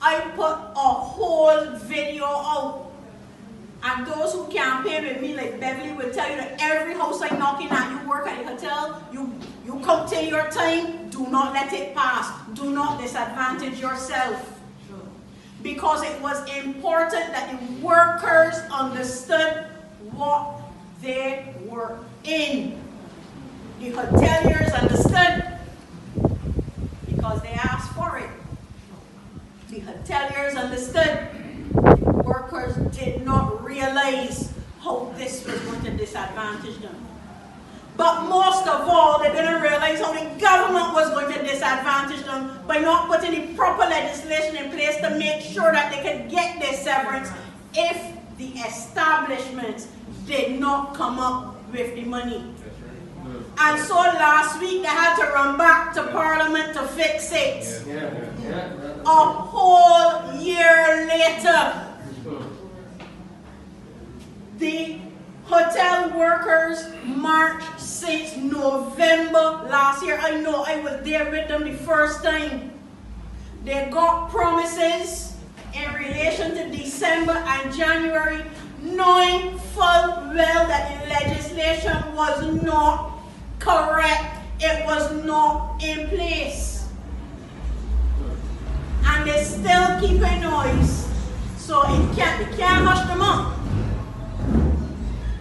I put a whole video out. And those who campaign with me, like Beverly, will tell you that every house I knock in and you work at the hotel, you come till your time, do not let it pass. Do not disadvantage yourself. Because it was important that the workers understood what they were in. The hoteliers understood because they asked for it. The hoteliers understood. Workers did not realize how this was going to disadvantage them. But most of all, they didn't realize how the government was going to disadvantage them by not putting the proper legislation in place to make sure that they could get their severance if the establishments did not come up with the money. And so last week they had to run back to Parliament to fix it. A whole year later, the hotel workers marched since November last year. I know I was there with them the first time. They got promises in relation to December and January, knowing full well that the legislation was not correct. It was not in place. And they still keep a noise. So we can't hush them up.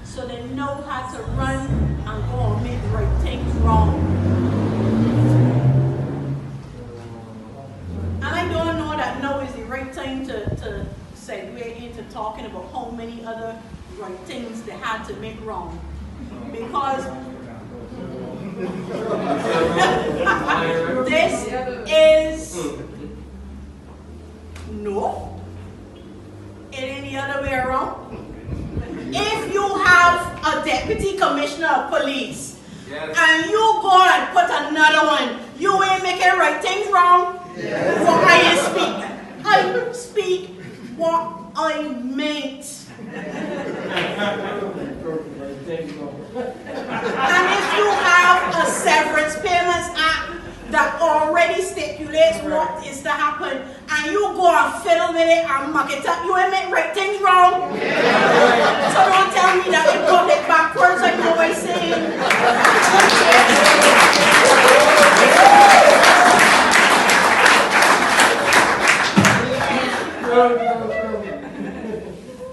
So they know how to run and go and make the right things wrong. And I don't know that now is the right time to segue into talking about how many other right things they had to make wrong. Because this is no, it ain't the other way around. If you have a deputy commissioner of police and you go and put another one, you ain't making right things wrong. What I speak what I meant. And if you have a Severance Payments Act that already stipulates what is to happen, and you go and fiddle with it and muck it up, you ain't make right things wrong. So don't tell me that you got it backwards like you always saying.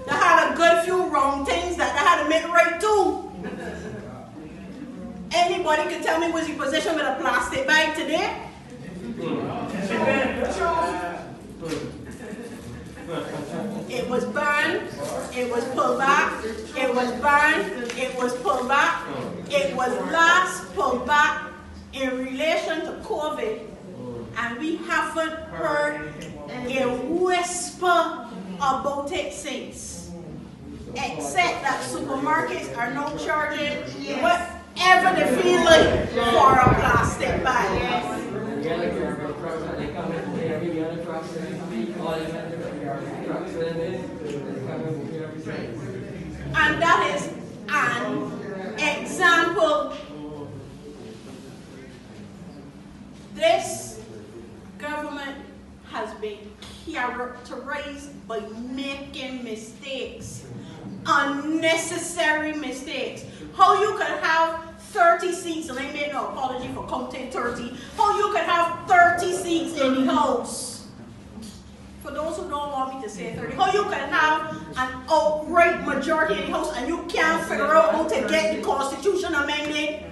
They had a good few wrong things that they had to make right too. Anybody can tell me was he positioned with a plastic bag today? It was burned, it was pulled back, it was burned, it was pulled back, it was last pulled back in relation to COVID, and we haven't heard a whisper about it since, except that supermarkets are now charging whatever they feel like for a plastic bag. And that is an example. This government has been characterized by making mistakes, unnecessary mistakes. How you can have 30 seats, and I made no apology for counting 30, how you can have 30 seats in the House. For those who don't want me to say 30, how you can have an outright majority in the House and you can't figure out how to get the Constitution amended?